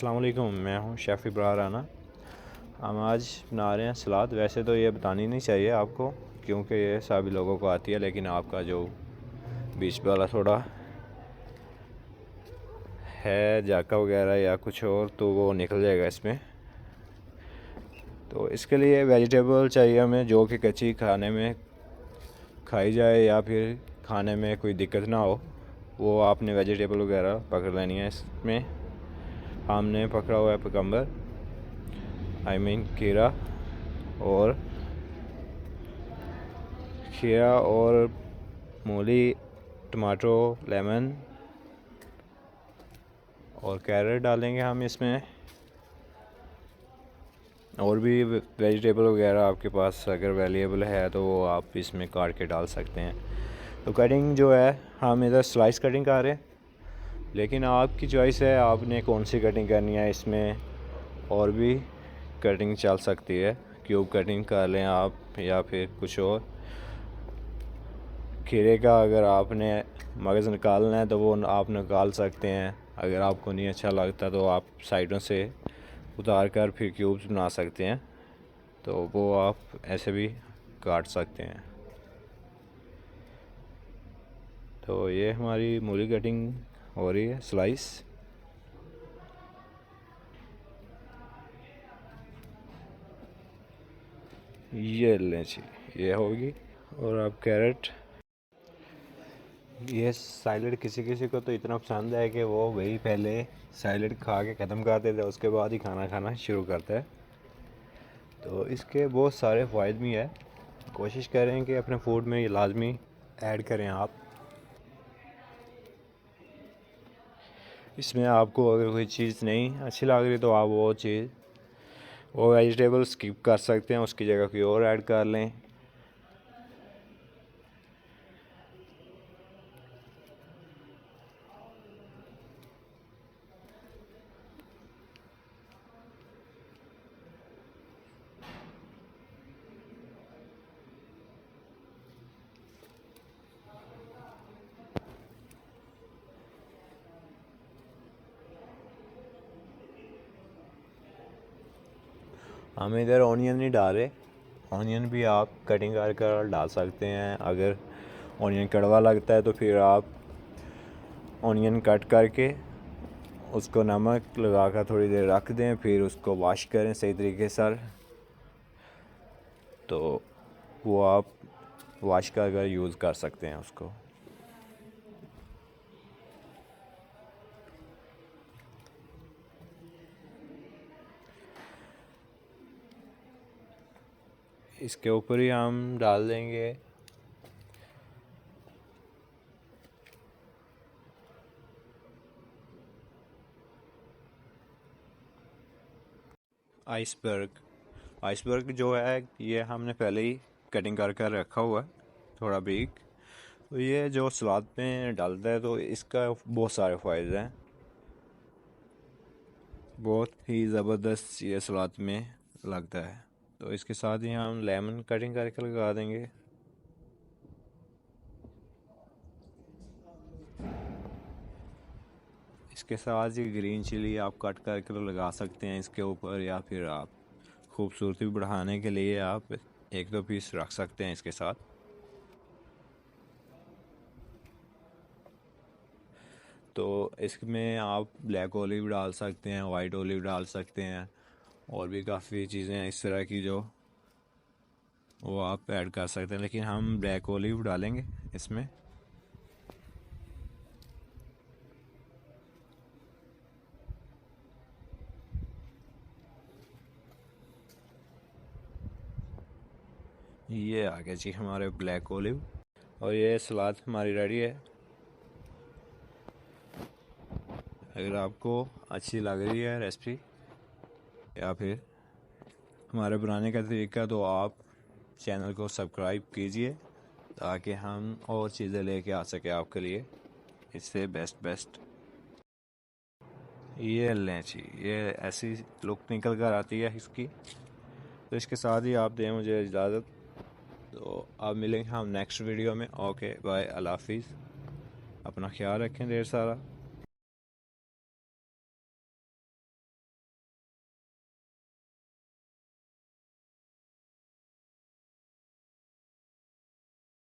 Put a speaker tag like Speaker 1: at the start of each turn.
Speaker 1: अस्सलाम वालेकुम, मैं हूँ शेफ़ इब्रार राना। हम आज बना रहे हैं सलाद। वैसे तो ये बतानी नहीं चाहिए आपको क्योंकि ये सभी लोगों को आती है, लेकिन आपका जो बीच वाला थोड़ा है जाका वगैरह या कुछ और तो वो निकल जाएगा इसमें। तो इसके लिए वेजिटेबल चाहिए हमें जो कि कच्ची खाने में खाई जाए या फिर खाने में कोई दिक्कत ना हो, वो आपने वेजिटेबल वगैरह पकड़ लेनी है। इसमें हमने पकड़ा हुआ है कुकम्बर, खीरा और मूली, टमाटो, लेमन और कैरेट डालेंगे हम इसमें। और भी वेजिटेबल वगैरह आपके पास अगर अवेलेबल है तो वो आप इसमें काट के डाल सकते हैं। तो कटिंग जो है हम इधर स्लाइस कटिंग कर रहे हैं, लेकिन आपकी चॉइस है आपने कौन सी कटिंग करनी है। इसमें और भी कटिंग चल सकती है, क्यूब कटिंग कर लें आप या फिर कुछ और। खीरे का अगर आपने मगज़ निकालना है तो वो आप निकाल सकते हैं। अगर आपको नहीं अच्छा लगता तो आप साइडों से उतार कर फिर क्यूब्स बना सकते हैं, तो वो आप ऐसे भी काट सकते हैं। तो ये हमारी मूली कटिंग हो रही है स्लाइस। ये लें जी, ये होगी। और अब कैरेट, ये सैलड किसी किसी को तो इतना पसंद है कि वो वही पहले सैलड खा के ख़त्म कर देता है, उसके बाद ही खाना खाना शुरू करता है। तो इसके बहुत सारे फ़ायदे भी हैं। कोशिश करें कि अपने फूड में ये लाजमी ऐड करें आप। इसमें आपको अगर कोई चीज़ नहीं अच्छी लग रही तो आप वो वेजिटेबल स्किप कर सकते हैं, उसकी जगह कोई और ऐड कर लें। हम इधर ऑनियन नहीं डाल रहे, ऑनियन भी आप कटिंग कर कर डाल सकते हैं। अगर ऑनियन कड़वा लगता है तो फिर आप ऑनियन कट करके उसको नमक लगा कर थोड़ी देर रख दें, फिर उसको वॉश करें सही तरीके से। तो वो आप वॉश कर यूज़ कर सकते हैं उसको। इसके ऊपर ही हम डाल देंगे आइसबर्ग जो है ये हमने पहले ही कटिंग कर कर रखा हुआ है थोड़ा बारीक। तो ये जो सलाद में डालता है तो इसका बहुत सारे फ़ायदे हैं, बहुत ही ज़बरदस्त ये सलाद में लगता है। तो इसके साथ ही हम लेमन कटिंग करके लगा देंगे। इसके साथ ही ग्रीन चिली आप कट करके लगा सकते हैं इसके ऊपर, या फिर आप खूबसूरती बढ़ाने के लिए आप एक दो पीस रख सकते हैं इसके साथ। तो इसमें आप ब्लैक ओलिव डाल सकते हैं, वाइट ओलिव डाल सकते हैं, और भी काफ़ी चीज़ें हैं इस तरह की जो वो आप ऐड कर सकते हैं, लेकिन हम ब्लैक ओलिव डालेंगे इसमें। ये आ गया जी हमारे ब्लैक ओलिव, और ये सलाद हमारी रेडी है। अगर आपको अच्छी लग रही है रेसिपी या फिर हमारे बनाने का तरीका, तो आप चैनल को सब्सक्राइब कीजिए ताकि हम और चीज़ें लेके आ सके आपके लिए इससे बेस्ट। ये लें जी, ये ऐसी लुक निकल कर आती है इसकी। तो इसके साथ ही आप दें मुझे इजाज़त। तो आप मिलेंगे हम नेक्स्ट वीडियो में। ओके बाय, अल्लाह हाफिज़। अपना ख्याल रखें ढेर सारा।